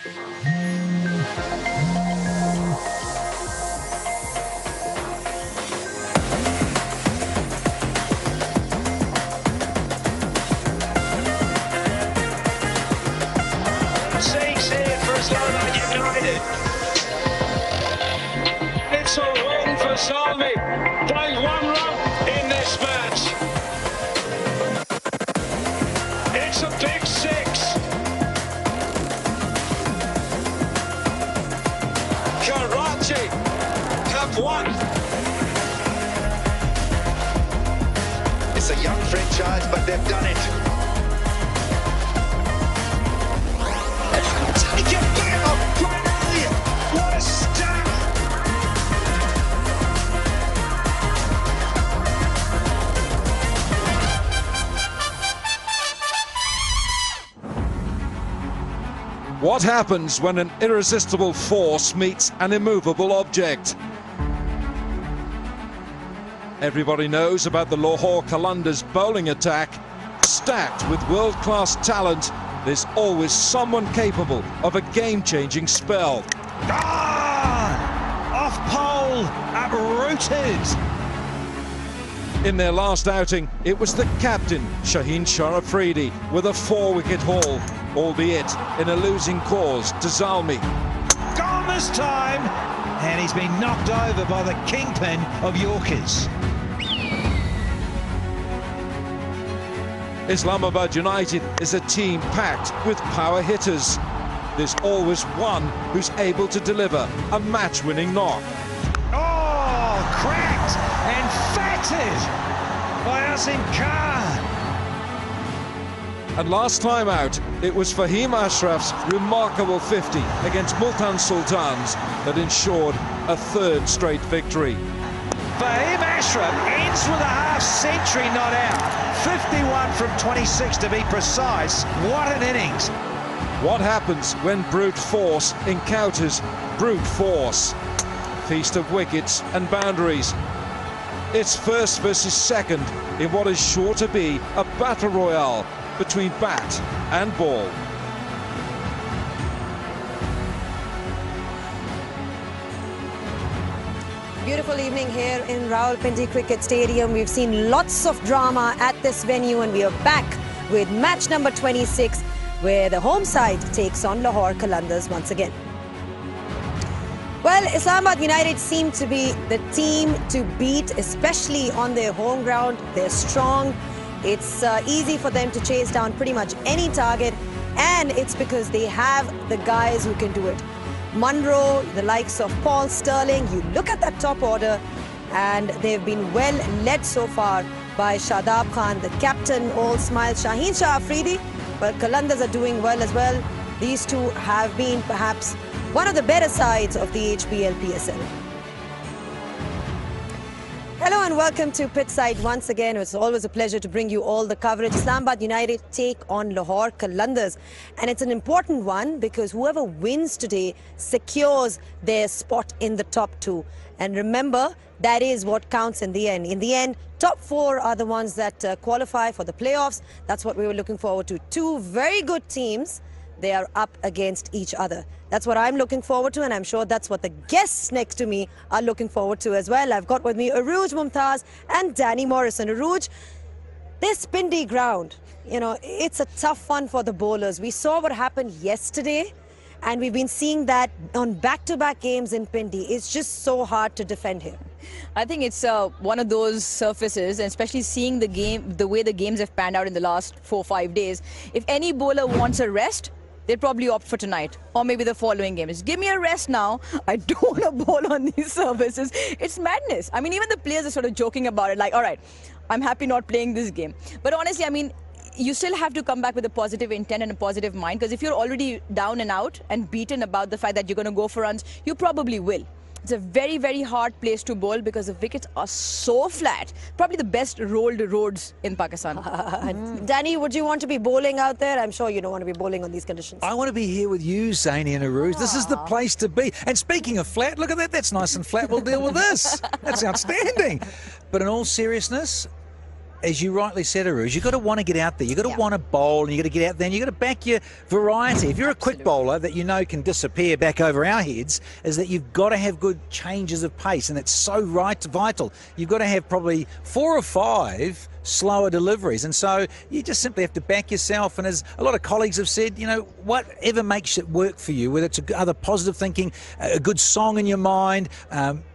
Six here for Islamabad United. It's a win for Salmi. Played one run in this match. It's a big six. Karachi have won. It's a young franchise, but they've done it. Take it down, brilliant! What a stab! What happens when an irresistible force meets an immovable object? Everybody knows about the Lahore Qalandars bowling attack. Stacked with world-class talent, there's always someone capable of a game-changing spell. Off pole, uprooted. In their last outing, it was the captain, Shaheen Shah Afridi, with a 4-wicket haul, albeit in a losing cause to Zalmi. Gone this time, and he's been knocked over by the kingpin of Yorkers. Islamabad United is a team packed with power hitters. There's always one who's able to deliver a match-winning knock. Oh, cracked and fatted by Asim Khan. And last time out, it was Fahim Ashraf's remarkable 50 against Multan Sultans that ensured a third straight victory. Fahim Ashraf ends with a half-century not out. 51 from 26 to be precise. What an innings. What happens when brute force encounters brute force? Feast of wickets and boundaries. It's first versus second in what is sure to be a battle royale between bat and ball. Beautiful evening here in Rawalpindi Cricket Stadium. We've seen lots of drama at this venue, and we are back with match number 26, where the home side takes on Lahore Qalandars once again. Well, Islamabad United seem to be the team to beat, especially on their home ground. They're strong. It's easy for them to chase down pretty much any target, and it's because they have the guys who can do it. Munro, the likes of Paul Sterling, you look at that top order, and they've been well led so far by Shadab Khan, the captain, all smile. Shaheen Shah Afridi, but Qalandars are doing well as well. These two have been perhaps one of the better sides of the HBL PSL. Hello and welcome to Pitchside once again. It's always a pleasure to bring you all the coverage. Islamabad United take on Lahore Qalandars, and it's an important one because whoever wins today secures their spot in the top two. And remember, that is what counts in the end. In the end, top four are the ones that qualify for the playoffs. That's what we were looking forward to. Two very good teams. They are up against each other. That's what I'm looking forward to, and I'm sure that's what the guests next to me are looking forward to as well. I've got with me Arooj Mumtaz and Danny Morrison. Arooj, this Pindi ground, you know, it's a tough one for the bowlers. We saw what happened yesterday, and we've been seeing that on back-to-back games in Pindi. It's just so hard to defend here. I think it's one of those surfaces, and especially seeing the game, the way the games have panned out in the last 4 or 5 days. If any bowler wants a rest, they'd probably opt for tonight or maybe the following game. Just give me a rest now. I don't want to bowl on these surfaces. It's madness. I mean, even the players are sort of joking about it, like, all right, I'm happy not playing this game. But honestly, I mean, you still have to come back with a positive intent and a positive mind, because if you're already down and out and beaten about the fact that you're going to go for runs, you probably will. It's a very, very hard place to bowl because the wickets are so flat. Probably the best rolled roads in Pakistan. Danny, would you want to be bowling out there? I'm sure you don't want to be bowling on these conditions. I want to be here with you, Zaini and Arooj. This is the place to be. And speaking of flat, look at that. That's nice and flat. We'll deal with this. That's outstanding. But in all seriousness, as you rightly said, Arooj, you've got to want to get out there. You've got to want to bowl, and you've got to get out there, and you've got to back your variety. If you're a quick bowler that you know can disappear back over our heads, is that you've got to have good changes of pace, and that's so vital. You've got to have probably 4 or 5 slower deliveries, and so you just simply have to back yourself. And as a lot of colleagues have said, you know, whatever makes it work for you, whether it's other positive thinking, a good song in your mind,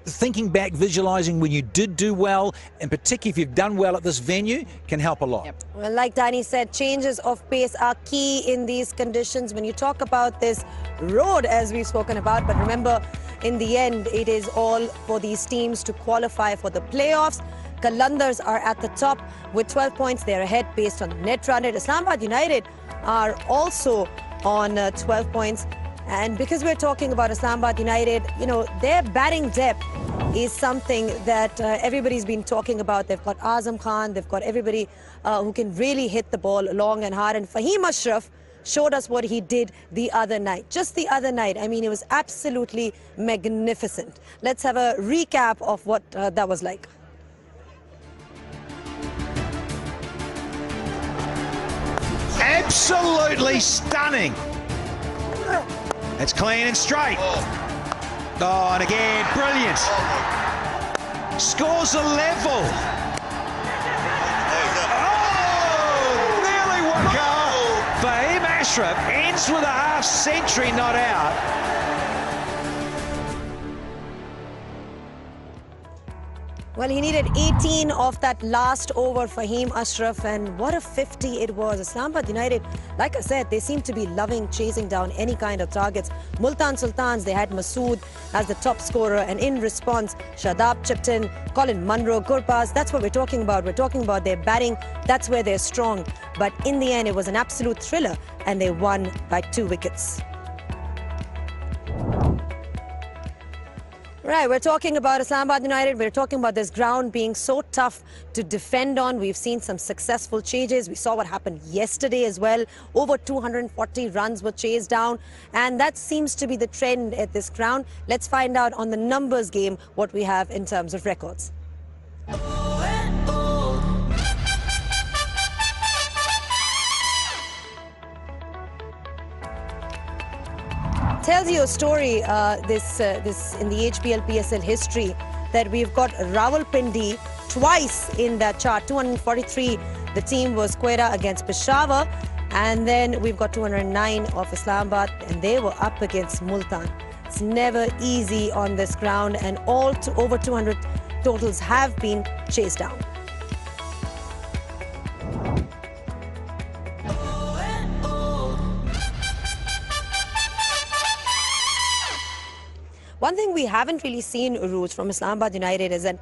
thinking back, visualising when you did do well, and particularly if you've done well at this venue, can help a lot. Yep. Well, like Danny said, changes of pace are key in these conditions when you talk about this road, as we've spoken about. But remember, in the end, it is all for these teams to qualify for the playoffs. Qalandars are at the top with 12 points. They're ahead based on the net run rate. Islamabad United are also on 12 points. And because we're talking about Islamabad United, you know, their batting depth is something that everybody's been talking about. They've got Azam Khan, they've got everybody who can really hit the ball long and hard. And Fahim Ashraf showed us what he did the other night. Just the other night. I mean, it was absolutely magnificent. Let's have a recap of what that was like. Absolutely stunning. It's clean and straight. Oh, and again, brilliant. Scores a level. Oh, nearly waka. Fahim Ashraf ends with a half century not out. Well, he needed 18 of that last over, Fahim Ashraf, and what a 50 it was. Islamabad United, like I said, they seem to be loving chasing down any kind of targets. Multan Sultans, they had Masood as the top scorer, and in response, Shadab chipped in, Colin Munro, Gurbaz. That's what we're talking about. We're talking about their batting. That's where they're strong. But in the end, it was an absolute thriller, and they won by 2 wickets. Right, we're talking about Islamabad United. We're talking about this ground being so tough to defend on. We've seen some successful changes. We saw what happened yesterday as well. Over 240 runs were chased down. And that seems to be the trend at this ground. Let's find out on the numbers game what we have in terms of records. Tells you a story, this in the HPL PSL history, that we've got Rawalpindi twice in that chart. 243, the team was Quetta against Peshawar, and then we've got 209 of Islamabad, and they were up against Multan. It's never easy on this ground, and over 200 totals have been chased down. One thing we haven't really seen, Uruj, from Islamabad United is that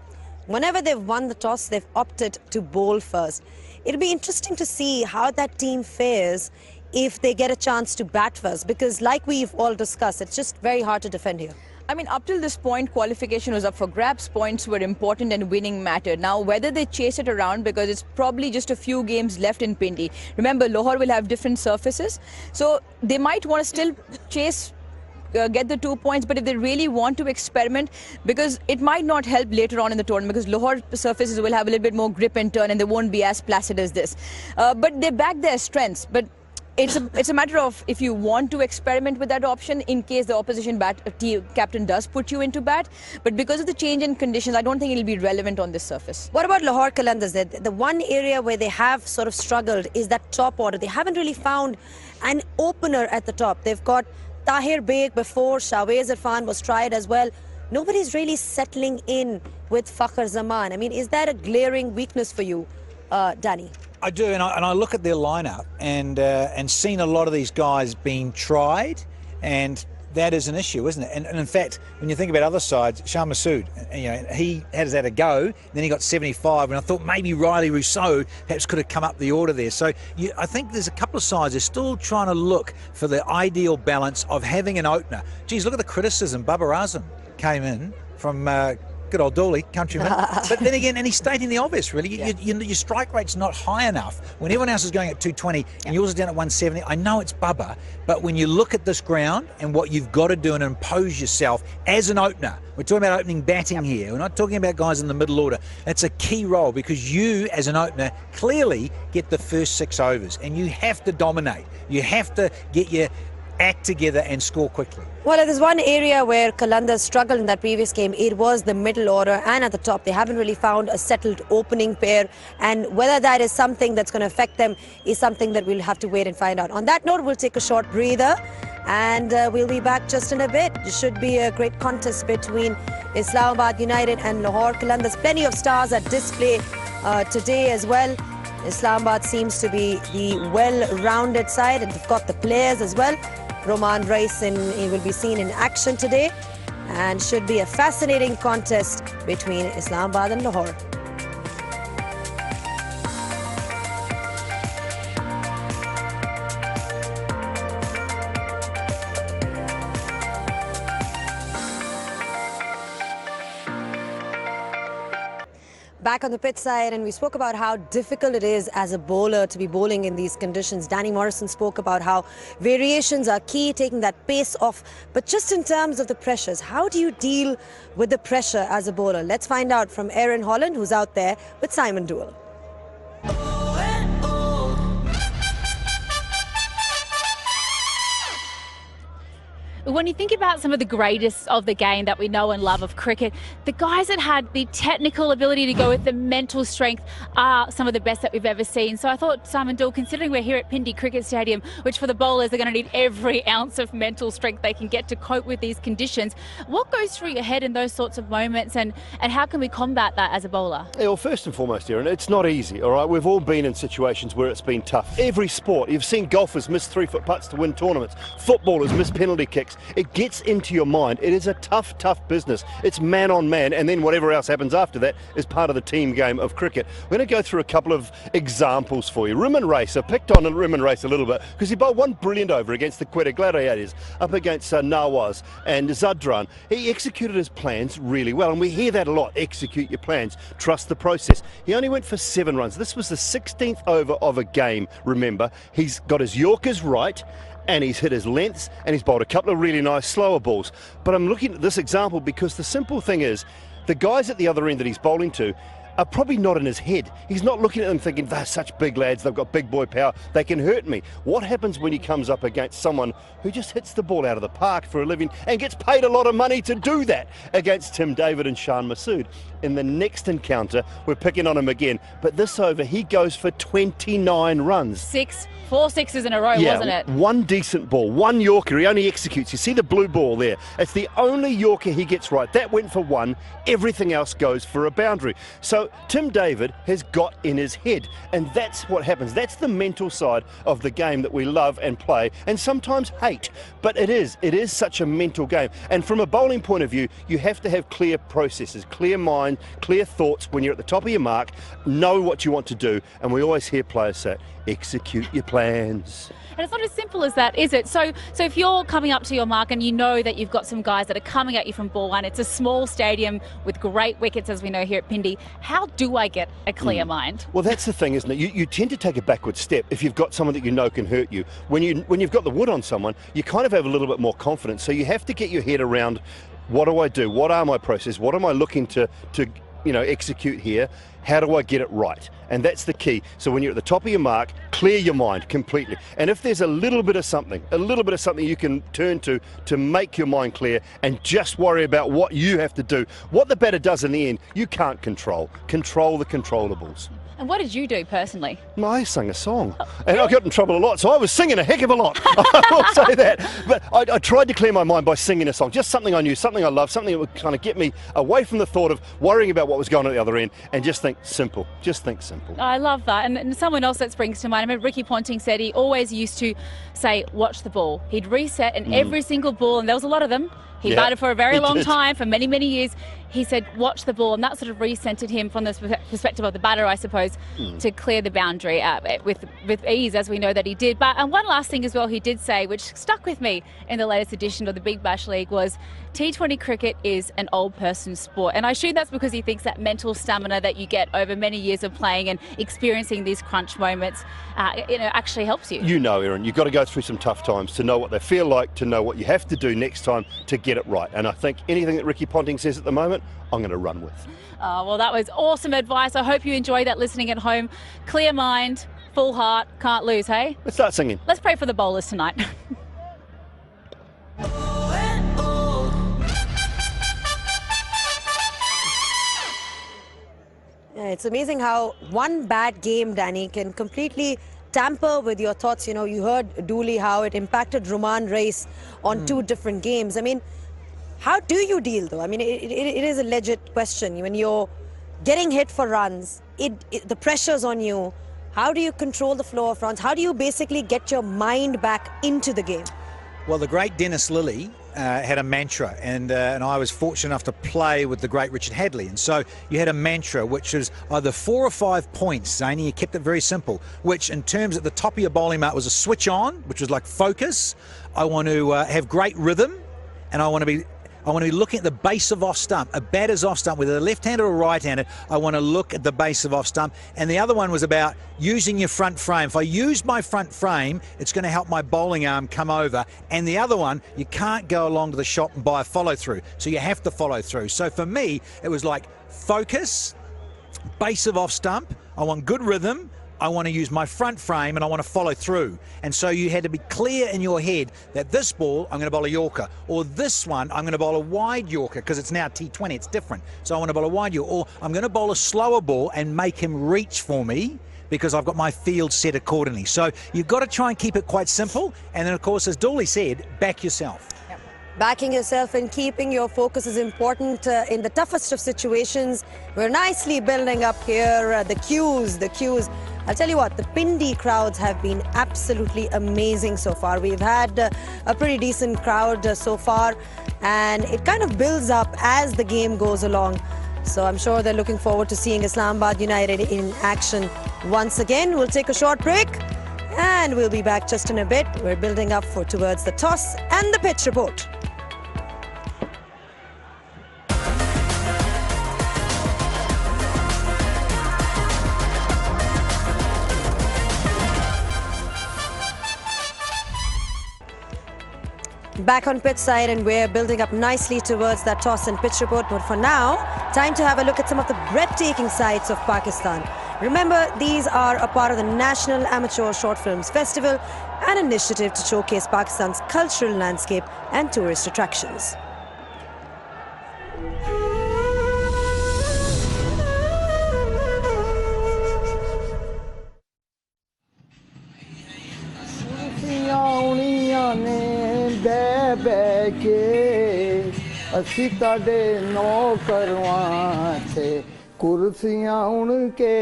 whenever they've won the toss, they've opted to bowl first. It'll be interesting to see how that team fares if they get a chance to bat first, because like we've all discussed, it's just very hard to defend here. I mean, up till this point, qualification was up for grabs. Points were important and winning mattered. Now, whether they chase it around, because it's probably just a few games left in Pindi. Remember, Lahore will have different surfaces, so they might want to still chase, get the 2 points, but if they really want to experiment, because it might not help later on in the tournament, because Lahore surfaces will have a little bit more grip and turn, and they won't be as placid as this. But they back their strengths. But it's a matter of if you want to experiment with that option in case the opposition captain does put you into bat. But because of the change in conditions, I don't think it'll be relevant on this surface. What about Lahore Qalandars? The one area where they have sort of struggled is that top order. They haven't really found an opener at the top. They've got Tahir Beg before, Shawez Irfan was tried as well. Nobody's really settling in with Fakhr Zaman. I mean, is that a glaring weakness for you, Danny? I do, and I look at their lineup and seen a lot of these guys being tried, and that is an issue, isn't it? And in fact, when you think about other sides, Shah Masood, you know, he has had a go, then he got 75, and I thought maybe Riley Rousseau perhaps could have come up the order there. So I think there's a couple of sides they're still trying to look for the ideal balance of having an opener. Geez, look at the criticism. Babar Azam came in from good old Dooley, countryman. But then again, and he's stating the obvious, really. Your strike rate's not high enough when everyone else is going at 220 and yours is down at 170. I know it's bubba, but when you look at this ground and what you've got to do and impose yourself as an opener, we're talking about opening batting here. We're not talking about guys in the middle order. That's a key role because you, as an opener, clearly get the first 6 overs and you have to dominate. You have to get your act together and score quickly. Well, there's one area where Qalandars struggled in that previous game. It was the middle order and at the top. They haven't really found a settled opening pair. And whether that is something that's going to affect them is something that we'll have to wait and find out. On that note, we'll take a short breather and we'll be back just in a bit. It should be a great contest between Islamabad United and Lahore Qalandars. Plenty of stars at display today as well. Islamabad seems to be the well-rounded side and they've got the players as well. Roman Reis he will be seen in action today and should be a fascinating contest between Islamabad and Lahore. Back on the pitch side, and we spoke about how difficult it is as a bowler to be bowling in these conditions. Danny Morrison spoke about how variations are key, taking that pace off. But just in terms of the pressures, how do you deal with the pressure as a bowler? Let's find out from Aaron Holland, who's out there with Simon Dewell. When you think about some of the greatest of the game that we know and love of cricket, the guys that had the technical ability to go with the mental strength are some of the best that we've ever seen. So I thought, Simon Dewell, considering we're here at Pindi Cricket Stadium, which for the bowlers are going to need every ounce of mental strength they can get to cope with these conditions, what goes through your head in those sorts of moments and how can we combat that as a bowler? Yeah, well, first and foremost, Erin, it's not easy, all right? We've all been in situations where it's been tough. Every sport, you've seen golfers miss 3-foot putts to win tournaments. Footballers miss penalty kicks. It gets into your mind. It is a tough business. It's man on man, and then whatever else happens after that is part of the team game of cricket. We're going to go through a couple of examples for you. Roman Reis, I picked on Roman Reis a little bit because he bowled one brilliant over against the Quetta Gladiators up against Nawaz and Zadran. He executed his plans really well, and we hear that a lot. Execute your plans. Trust the process. He only went for 7 runs. This was the 16th over of a game, remember. He's got his Yorkers right, and he's hit his lengths, and he's bowled a couple of really nice slower balls. But I'm looking at this example because the simple thing is, the guys at the other end that he's bowling to are probably not in his head. He's not looking at them thinking, they're such big lads, they've got big boy power, they can hurt me. What happens when he comes up against someone who just hits the ball out of the park for a living and gets paid a lot of money to do that against Tim David and Shan Masood? In the next encounter, we're picking on him again, but this over, he goes for 29 runs. 4 sixes in a row, wasn't it? One decent ball, one Yorker, he only executes. You see the blue ball there? It's the only Yorker he gets right. That went for 1, everything else goes for a boundary. So Tim David has got in his head, and that's what happens. That's the mental side of the game that we love and play, and sometimes hate. But it is such a mental game. And from a bowling point of view, you have to have clear processes, clear mind, clear thoughts when you're at the top of your mark, know what you want to do, and we always hear players say, execute your plans. And it's not as simple as that, is it? So if you're coming up to your mark and you know that you've got some guys that are coming at you from ball 1, it's a small stadium with great wickets, as we know here at Pindi. How do I get a clear mind? Well, that's the thing, isn't it? You tend to take a backward step if you've got someone that you know can hurt you. When you've got the wood on someone, you kind of have a little bit more confidence. So you have to get your head around, what do I do? What are my processes? What am I looking to execute here? How do I get it right? And that's the key. So when you're at the top of your mark, clear your mind completely. And if there's a little bit of something you can turn to make your mind clear and just worry about what you have to do. What the batter does in the end, you can't control. Control the controllables. And what did you do personally? I sang a song, and I got in trouble a lot, so I was singing a heck of a lot. I will say that. But I tried to clear my mind by singing a song, just something I knew, something I loved, something that would kind of get me away from the thought of worrying about what was going on at the other end, and just think simple. Just think simple. I love that. And someone else that springs to mind, I remember Ricky Ponting said he always used to say, watch the ball. He'd reset, and every single ball, and there was a lot of them, he batted for a very long time, for many, many years. He said, watch the ball, and that sort of recentered him from the perspective of the batter, I suppose, to clear the boundary with ease, as we know that he did. But and one last thing as well he did say, which stuck with me in the latest edition of the Big Bash League, was T20 cricket is an old person's sport, and I assume that's because he thinks that mental stamina that you get over many years of playing and experiencing these crunch moments, actually helps you. You know, Erin, you've got to go through some tough times to know what they feel like, to know what you have to do next time to get it right. And I think anything that Ricky Ponting says at the moment, I'm going to run with. Well, that was awesome advice. I hope you enjoyed that listening at home. Clear mind, full heart, can't lose, hey? Let's start singing. Let's pray for the bowlers tonight. Yeah, it's amazing how one bad game, Danny, can completely tamper with your thoughts. You know, you heard Dooley how it impacted Roman Reis on two different games. I mean, how do you deal though? I mean, it is a legit question. When you're getting hit for runs, the pressure's on you. How do you control the flow of runs? How do you basically get your mind back into the game? Well, the great Dennis Lilly had a mantra, and I was fortunate enough to play with the great Richard Hadley. And so you had a mantra which is either 4 or 5 points, Zany. You kept it very simple, which in terms at the top of your bowling mark was a switch on, which was like focus. I want to have great rhythm, and I want to be looking at the base of off stump, a batter's off stump, whether they're left-handed or right-handed. I want to look at the base of off stump. And the other one was about using your front frame. If I use my front frame, it's going to help my bowling arm come over. And the other one, you can't go along to the shot and buy a follow-through. So you have to follow through. So for me, it was like focus, base of off stump. I want good rhythm. I want to use my front frame and I want to follow through. And so you had to be clear in your head that this ball, I'm going to bowl a Yorker, or this one, I'm going to bowl a wide Yorker because it's now T20, it's different. So I want to bowl a wide Yorker, or I'm going to bowl a slower ball and make him reach for me because I've got my field set accordingly. So you've got to try and keep it quite simple. And then, of course, as Dooley said, back yourself. Backing yourself and keeping your focus is important in the toughest of situations. We're nicely building up here. The cues. I'll tell you what, the Pindi crowds have been absolutely amazing so far. We've had a pretty decent crowd so far, and it kind of builds up as the game goes along. So I'm sure they're looking forward to seeing Islamabad United in action once again. We'll take a short break, and we'll be back just in a bit. We're building up towards the toss and the pitch report. Back on pitch side, and we're building up nicely towards that toss and pitch report. But for now, time to have a look at some of the breathtaking sights of Pakistan. Remember, these are a part of the National Amateur Short Films Festival, an initiative to showcase Pakistan's cultural landscape and tourist attractions. असी ताडे नौकरवां थे कुर्सियां उनके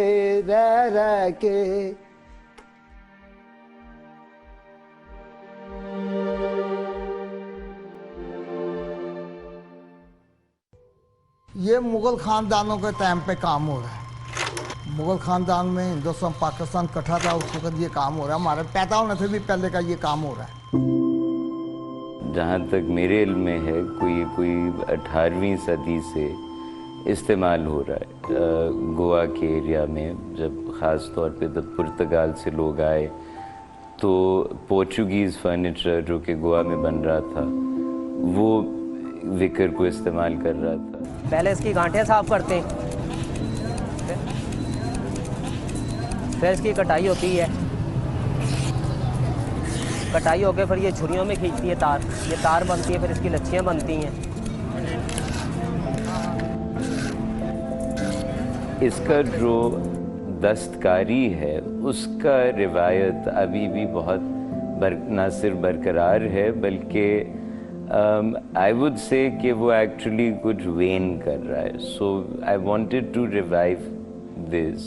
रह के ये मुगल खानदानों के time पे काम हो रहा है। मुगल खानदान में हिंदुस्तान पाकिस्तान इकट्ठा था, उस वक्त ये काम हो रहा है। हमारे पैदा होने से भी पहले का ये काम हो रहा है। जहाँ तक मेरे इल्म में है, कोई 18वीं सदी से इस्तेमाल हो रहा है। गोवा के एरिया में जब ख़ास तौर पे जब पुर्तगाल से लोग आए तो पोर्चुगीज़ फर्नीचर जो कि गोवा में बन रहा था वो विकर को इस्तेमाल कर रहा था। पहले इसकी गांठें साफ करते हैं, फिर इसकी कटाई होती है। कटाई होकर फिर ये छुरियों में खींचती है तार, ये तार बनती है, फिर इसकी लच्छियाँ बनती हैं। इसका जो दस्तकारी है उसका रिवायत अभी भी बहुत ना सिर्फ बरकरार है बल्कि आई वुड से कि वो एक्चुअली कुछ वेन कर रहा है। So I wanted to revive this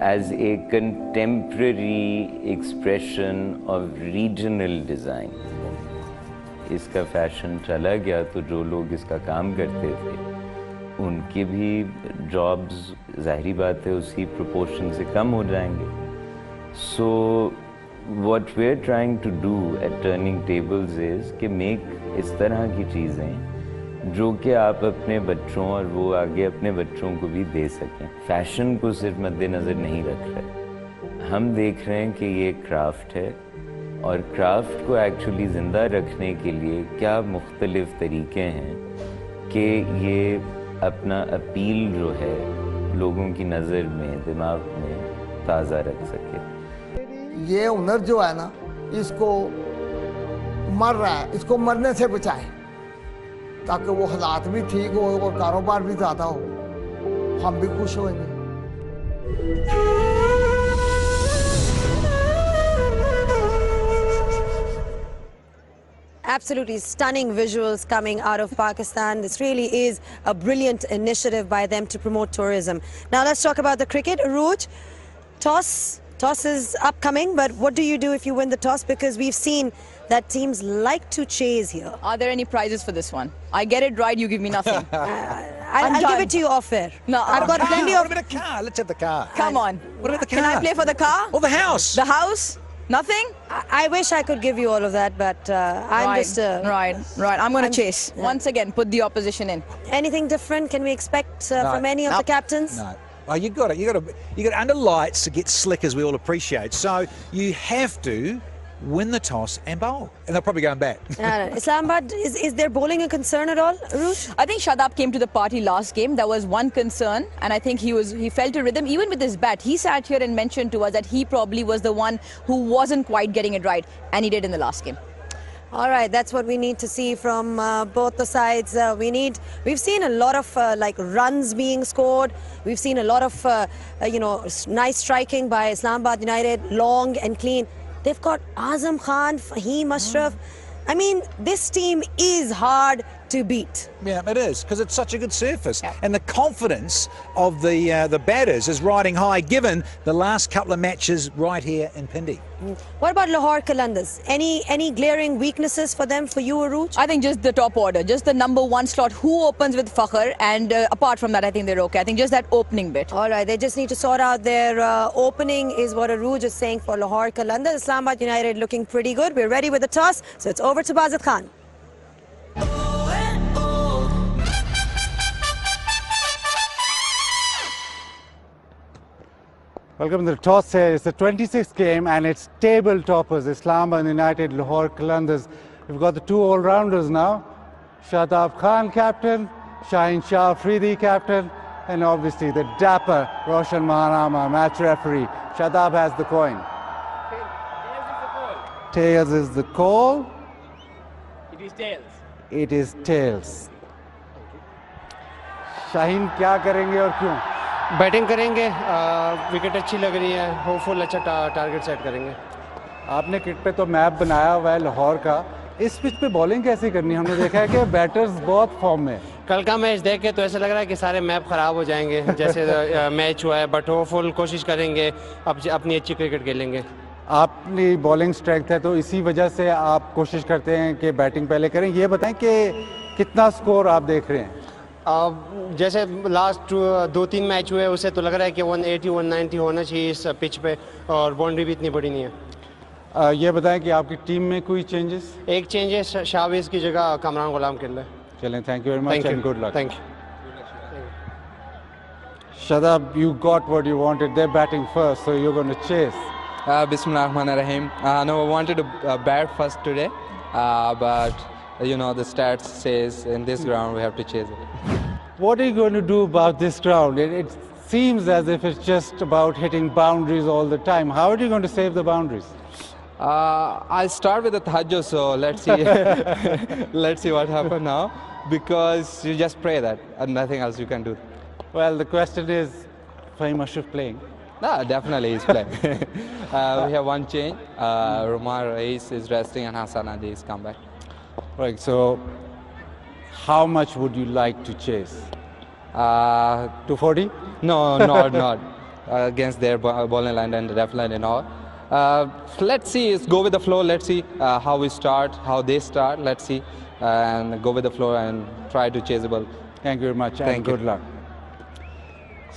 as a contemporary expression of regional design. इसका फैशन चला गया तो जो लोग इसका काम करते थे उनके भी जॉब्स ज़ाहिरी बात है उसी प्रोपोर्शन से कम हो जाएंगे। So what we're trying to do at Turning Tables is कि make इस तरह की चीज़ें जो कि आप अपने बच्चों और वो आगे अपने बच्चों को भी दे सकें। फैशन को सिर्फ मद्देनज़र नहीं रख रहे, हम देख रहे हैं कि ये क्राफ्ट है और क्राफ्ट को एक्चुअली ज़िंदा रखने के लिए क्या मुख्तलिफ तरीके हैं कि ये अपना अपील जो है लोगों की नज़र में, दिमाग में ताज़ा रख सके। ये हुनर जो है ना, इसको मर रहा है, इसको मरने से बचाए ताकि वो हालात भी ठीक हो और कारोबार भी ज़्यादा हो, हम भी खुश होंगे। Absolutely stunning visuals coming out of Pakistan. This really is a brilliant initiative by them to promote tourism. Now let's talk about the cricket. Arooj, toss is upcoming, but what do you do if you win the toss? Because we've seen that teams like to chase here. Are there any prizes for this one? I get it right, you give me nothing. I'll give it to you off air. No, I've got plenty of... What about the car? Let's have the car. Come on. What about the car? Can I play for the car? Or the house? The house? Nothing? I wish I could give you all of that, but I'm right, just... Right. I'm going to chase. Yeah. Once again, put the opposition in. Anything different can we expect from any of the captains? No. Oh, you got it. You got under lights to get slick, as we all appreciate. So you have to win the toss and bowl, and they're probably going back. Islamabad, is their bowling a concern at all, Arooj? I think Shadab came to the party last game. There was one concern, and I think he felt a rhythm even with his bat. He sat here and mentioned to us that he probably was the one who wasn't quite getting it right, and he did in the last game. All right, that's what we need to see from both the sides. We've seen a lot of like runs being scored. We've seen a lot of nice striking by Islamabad United, long and clean. They've got Azam Khan, Fahim Ashraf. I mean, this team is hard to beat. Yeah, it is, because it's such a good surface. Yeah. And the confidence of the batters is riding high, given the last couple of matches right here in Pindi. What about Lahore Qalandars? Any glaring weaknesses for them, for you, Arooj? I think just the top order, just the number one slot, who opens with Fakhr, and apart from that, I think they're okay. I think just that opening bit. All right, they just need to sort out their opening, is what Arooj is saying for Lahore Qalandars. Islamabad United looking pretty good. We're ready with the toss, so it's over to Bazat Khan. Welcome to the toss here. It's the 26th game and it's table toppers, Islamabad United, Lahore Qalandars. We've got the two all-rounders now. Shadab Khan captain, Shaheen Shah Afridi captain, and obviously the dapper Roshan Mahanama, match referee. Shadab has the coin. Tails is the call. It is tails. It is tails. Shaheen, क्या करेंगे और क्यों? Batting करेंगे, wicket अच्छी लग रही है, hopeful अच्छा टारगेट सेट करेंगे। आपने किट पे तो मैप बनाया हुआ है लाहौर का, इस पिच पे बॉलिंग कैसी करनी है? हमने देखा है कि बैटर्स बहुत फॉर्म में। कल का मैच देख के तो ऐसा लग रहा है कि सारे मैप खराब हो जाएंगे जैसे मैच हुआ है, बट होपफुल कोशिश करेंगे, अपनी अच्छी क्रिकेट खेलेंगे। आपकी बॉलिंग स्ट्रेंथ है तो इसी वजह से आप कोशिश करते हैं कि बैटिंग पहले करें। ये बताएं कि कितना स्कोर आप देख रहे हैं? जैसे लास्ट 2-3 मैच हुए उससे तो लग रहा है कि 180-190 होना चाहिए इस पिच पे, और बाउंड्री भी इतनी बड़ी नहीं है। ये बताएं कि आपकी टीम में कोई चेंजेस? एक चेंज है, शाहवेज की जगह कमरान गुलाम खेल रहा है। चलें, thank you very much and good luck. Thank you. Shadab, you got what you wanted. They're batting first, so you're going to chase. Bismillahirrahmanirrahim. No, I wanted to bat first today, but you know the stats says in this ground we have to chase it. What are you going to do about this ground? It seems as if it's just about hitting boundaries all the time. How are you going to save the boundaries? I'll start with the tahajjud, so let's see. Let's see what happens now, because you just pray that and nothing else you can do. Well, the question is, Fahim Ashraf playing? No, definitely he's playing. We have one change. Rumar Reis is resting and Hassan Ali is come back. Right, so how much would you like to chase? 240? No, not against their bowling line, and definitely not. Let's see, let's go with the flow. Let's see how we start, how they start. Let's see, and go with the flow and try to chase the ball. Thank you very much and good luck.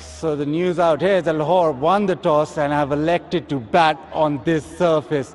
So the news out here is that Lahore won the toss and have elected to bat on this surface.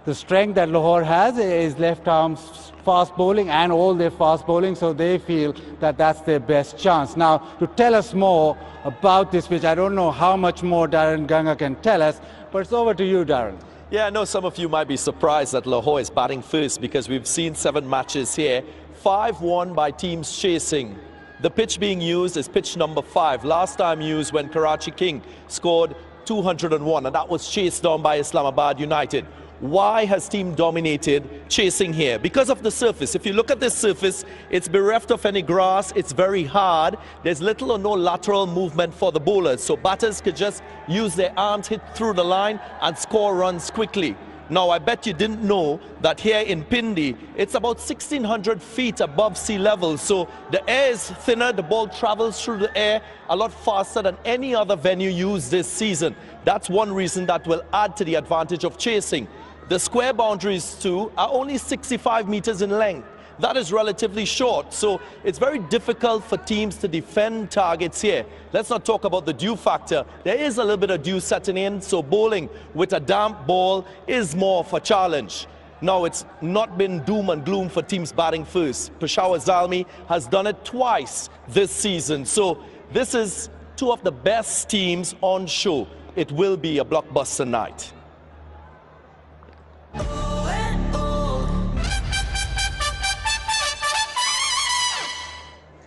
the strength that Lahore has is left arm fast bowling and all their fast bowling, so they feel that that's their best chance. Now, to tell us more about this pitch, I don't know how much more Darren Ganga can tell us, but it's over to you, Darren. Yeah, I know some of you might be surprised that Lahore is batting first because we've seen 7 matches here, 5 won by teams chasing. The pitch being used is pitch number 5, last time used when Karachi King scored 201, and that was chased down by Islamabad United. Why has team dominated chasing here? Because of the surface. If you look at this surface, it's bereft of any grass, it's very hard, there's little or no lateral movement for the bowlers, so batters could just use their arms, hit through the line and score runs quickly. Now, I bet you didn't know that here in Pindi, it's about 1,600 feet above sea level, so the air is thinner, the ball travels through the air a lot faster than any other venue used this season. That's one reason that will add to the advantage of chasing. The square boundaries too are only 65 meters in length. That is relatively short, so it's very difficult for teams to defend targets here. Let's not talk about the dew factor. There is a little bit of dew setting in, so bowling with a damp ball is more of a challenge. Now, it's not been doom and gloom for teams batting first. Peshawar Zalmi has done it twice this season, so this is 2 of the best teams on show. It will be a blockbuster night.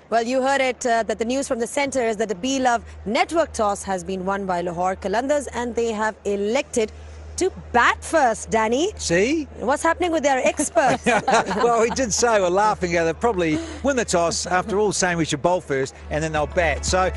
Well, you heard it, that the news from the centre is that the beloved network toss has been won by Lahore Qalandars and they have elected to bat first, Danny. See? What's happening with their experts? Well, we did say we're laughing at it. They'll probably win the toss after all saying we should bowl first and then they'll bat. So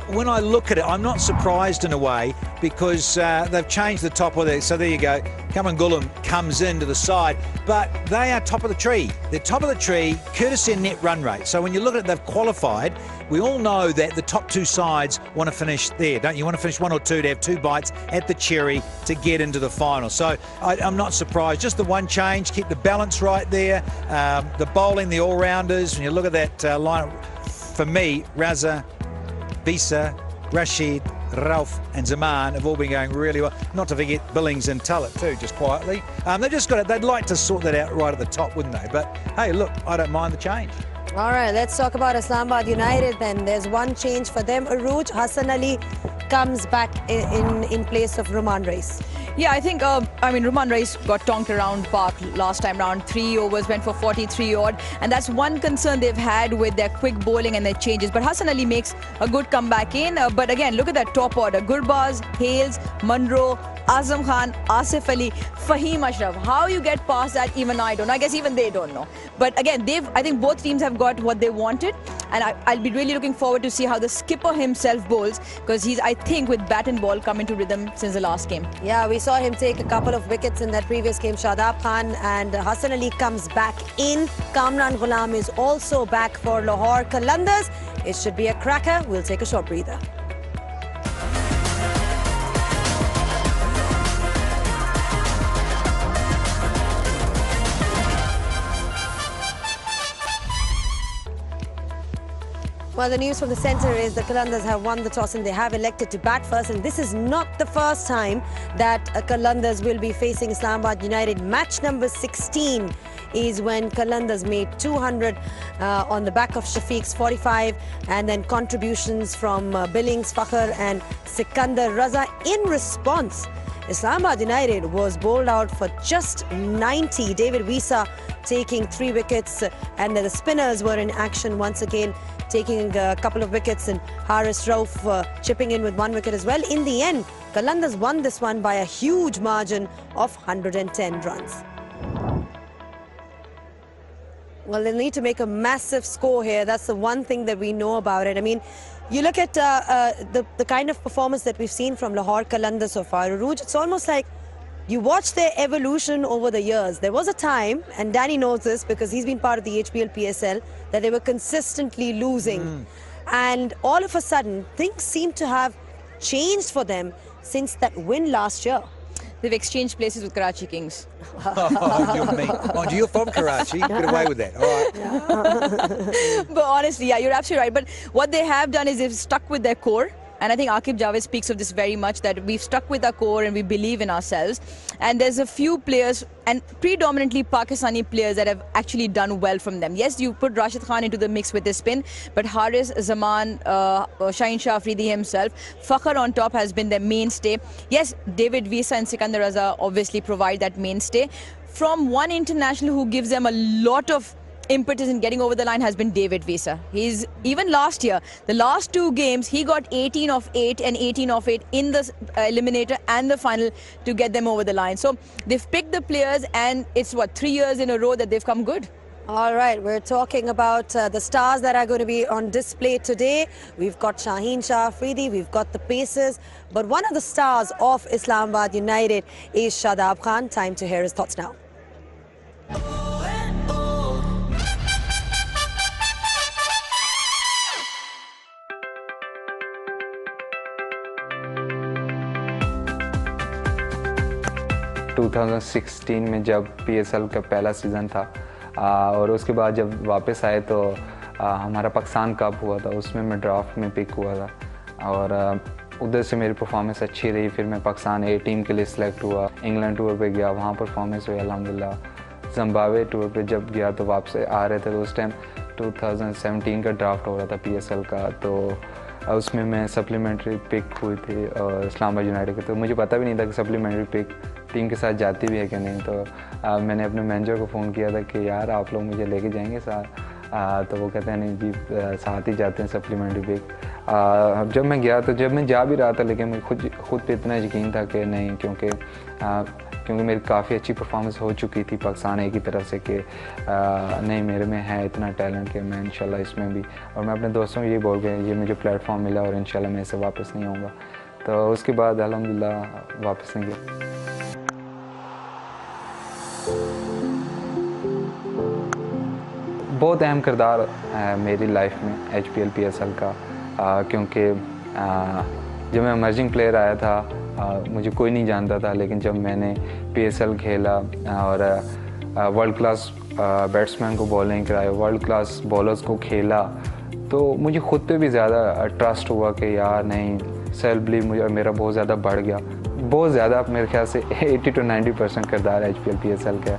when I look at it, I'm not surprised in a way because they've changed the top of it. So there you go. Kamangulam comes into the side, but they are top of the tree. They're top of the tree, courtesy of net run rate. So when you look at it, they've qualified. We all know that the top 2 sides want to finish there, don't you? Want to finish 1 or 2 to have 2 bites at the cherry to get into the final. So I'm not surprised. Just the one change, keep the balance right there. The bowling, the all-rounders, when you look at that lineup, for me, Raza, Bisa, Rashid, Rauf and Zaman have all been going really well. Not to forget Billings and Tullett too, just quietly. They've just got it. They'd like to sort that out right at the top, wouldn't they? But hey, look, I don't mind the change. All right, let's talk about Islamabad United then. There's one change for them. Arooj, Hassan Ali comes back in place of Ruman Reis. Yeah, I think, Ruman Reis got tonked around Park last time round. 3 overs, went for 43 odd. And that's one concern they've had with their quick bowling and their changes. But Hassan Ali makes a good comeback in. But again, look at that top order. Gurbaz, Hales, Munro, Azam Khan, Asif Ali, Fahim Ashraf. How you get past that, even I don't know. I guess even they don't know. But again, I think both teams have got what they wanted. And I'll be really looking forward to see how the skipper himself bowls. Because he's, I think, with bat and ball come into rhythm since the last game. Yeah, we saw him take a couple of wickets in that previous game. Shadab Khan and Hassan Ali comes back in. Kamran Ghulam is also back for Lahore Qalandars. It should be a cracker. We'll take a short breather. Well, the news from the centre is the Qalandars have won the toss and they have elected to bat first. And this is not the first time that Qalandars will be facing Islamabad United. Match number 16 is when Qalandars made 200 on the back of Shafiq's 45 and then contributions from Billings, Fakhr and Sikandar Raza. In response, Islamabad United was bowled out for just 90. David Wisa taking 3 wickets and the spinners were in action once again, taking a couple of wickets, and Haris Rauf chipping in with 1 wicket as well. In the end, Qalandars won this one by a huge margin of 110 runs. Well, they'll need to make a massive score here. That's the one thing that we know about it. I mean, you look at the kind of performance that we've seen from Lahore Qalandars so far. Arooj, it's almost like you watch their evolution over the years. There was a time, and Danny knows this because he's been part of the HBL PSL, that they were consistently losing. And all of a sudden, things seem to have changed for them since that win last year. They've exchanged places with Karachi Kings. You're from Karachi. Get away with that. All right. But honestly, yeah, you're absolutely right. But what they have done is they've stuck with their core. And I think Aqib Javed speaks of this very much, that we've stuck with our core and we believe in ourselves. And there's a few players, and predominantly Pakistani players, that have actually done well from them. Yes, you put Rashid Khan into the mix with his spin, but Haris, Zaman, Shaheen Shah Afridi himself, Fakhr on top has been their mainstay. Yes, David Visa and Sikandar Raza obviously provide that mainstay. From one international who gives them a lot of impetus in getting over the line has been David Visa. He's, even last year, the last 2 games, he got 18 of 8 and 18 of 8 in the eliminator and the final to get them over the line. So they've picked the players, and it's what, 3 years in a row that they've come good. All right, we're talking about the stars that are going to be on display today. We've got Shaheen Shah Afridi, we've got the Pacers, but one of the stars of Islamabad United is Shadab Khan. Time to hear his thoughts now. 2016 में जब PSL का पहला season था और उसके बाद जब वापस आए तो हमारा पाकिस्तान कप हुआ था, उसमें मैं ड्राफ्ट में पिक हुआ था और उधर से मेरी परफॉर्मेंस अच्छी रही। फिर मैं पाकिस्तान A टीम के लिए सिलेक्ट हुआ, इंग्लैंड टूर पे गया, वहाँ परफॉर्मेंस हुई अल्हम्दुलिल्लाह। ज़िम्बाब्वे टूर पे जब गया तो वापस आ रहे थे, तो उस टाइम 2017 का ड्राफ्ट हो रहा था PSL का, तो उसमें मैं सप्लीमेंट्री पिक हुई थी और इस्लामाबाद यूनाइटेड के। तो मुझे पता भी नहीं था कि सप्लीमेंट्री पिक टीम के साथ जाती भी है कि नहीं। तो मैंने अपने मैनेजर को फ़ोन किया था कि यार आप लोग मुझे लेके जाएंगे साथ, तो वो कहते हैं नहीं जी साथ ही जाते हैं सप्लीमेंट्री पिक। जब मैं गया तो जब मैं जा भी रहा था, लेकिन मुझे खुद पे इतना यकीन था कि नहीं, क्योंकि मेरी काफ़ी अच्छी परफॉर्मेंस हो चुकी थी पाकिस्तान A की तरफ से कि नहीं मेरे में है इतना टैलेंट कि मैं इंशाल्लाह इसमें भी, और मैं अपने दोस्तों को ये बोल गया ये मुझे प्लेटफॉर्म मिला और इंशाल्लाह मैं इससे वापस नहीं आऊँगा। तो उसके बाद अल्हम्दुलिल्लाह वापस नहीं गया। बहुत अहम किरदार है मेरी लाइफ में HPL PSL का, क्योंकि जब मैं इमर्जिंग प्लेयर आया था मुझे कोई नहीं जानता था, लेकिन जब मैंने PSL खेला और वर्ल्ड क्लास बैट्समैन को बॉलिंग कराई, वर्ल्ड क्लास बॉलर्स को खेला, तो मुझे खुद पे भी ज़्यादा ट्रस्ट हुआ कि यार नहीं, सेल्फ बिलीव मेरा बहुत ज़्यादा बढ़ गया। बहुत ज़्यादा, मेरे ख्याल से 80 to 90% किरदार HPL PSL का।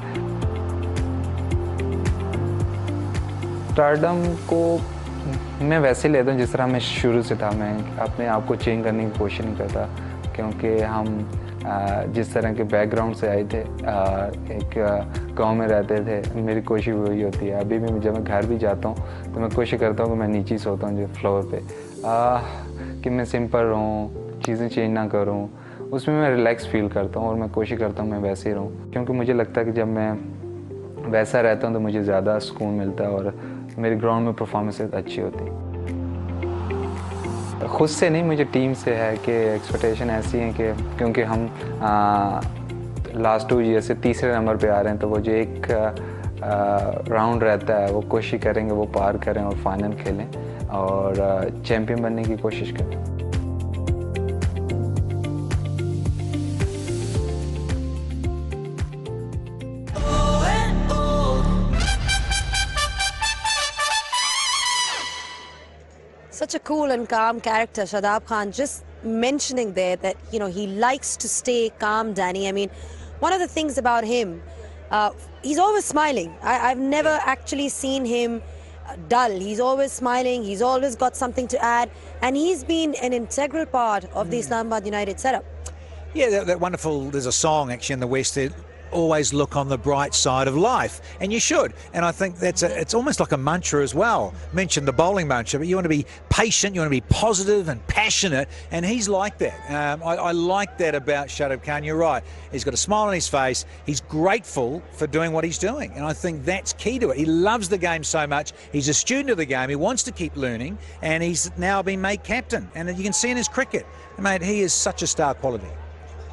स्टारडम को मैं वैसे लेता हूँ जिस तरह मैं शुरू से था। मैं अपने आप को चेंज करने की कोशिश नहीं करता, क्योंकि हम जिस तरह के बैकग्राउंड से आए थे, एक गांव में रहते थे, मेरी कोशिश वही होती है। अभी भी जब मैं घर भी जाता हूँ तो मैं कोशिश करता हूँ कि मैं नीचे सोता हूँ जो फ्लोर पे, कि मैं सिंपल रहूँ, चीज़ें चेंज ना करूँ, उसमें मैं रिलैक्स फील करता हूँ और मैं कोशिश करता हूँ मैं वैसे ही रहूँ, क्योंकि मुझे लगता है कि जब मैं वैसा रहता हूँ तो मुझे ज़्यादा सुकून मिलता है और मेरी ग्राउंड में परफॉर्मेंस अच्छी होती है। खुद से नहीं, मुझे टीम से है कि एक्सपेक्टेशन ऐसी है कि क्योंकि हम लास्ट 2 ईयर से तीसरे नंबर पे आ रहे हैं, तो वो जो एक राउंड रहता है वो कोशिश करेंगे वो पार करें और फाइनल खेलें और चैम्पियन बनने की कोशिश करें। Such a cool and calm character, Shadab Khan. Just mentioning there that, you know, he likes to stay calm, Danny. I mean, one of the things about him, he's always smiling. I've never actually seen him dull. He's always smiling. He's always got something to add. And he's been an integral part of the Islamabad United setup. Yeah, that wonderful, there's a song actually in the West that always look on the bright side of life, and you should. And I think it's almost like a mantra as well. Mentioned the bowling mantra, but you want to be patient, you want to be positive and passionate, and he's like that. I like that about Shadab Khan. You're right. He's got a smile on his face. He's grateful for doing what he's doing, and I think that's key to it. He loves the game so much. He's a student of the game. He wants to keep learning, and he's now been made captain. And you can see in his cricket, mate, he is such a star quality.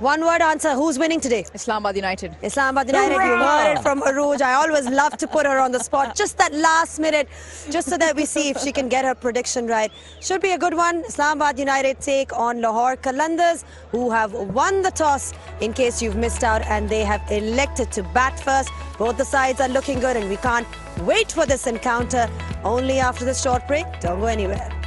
One word answer, who's winning today? Islamabad United. Islamabad United, you heard it from Arooj. I always love to put her on the spot, just that last minute, just so that we see if she can get her prediction right. Should be a good one. Islamabad United take on Lahore Qalandars, who have won the toss, in case you've missed out, and they have elected to bat first. Both the sides are looking good, and we can't wait for this encounter. Only after this short break. Don't go anywhere.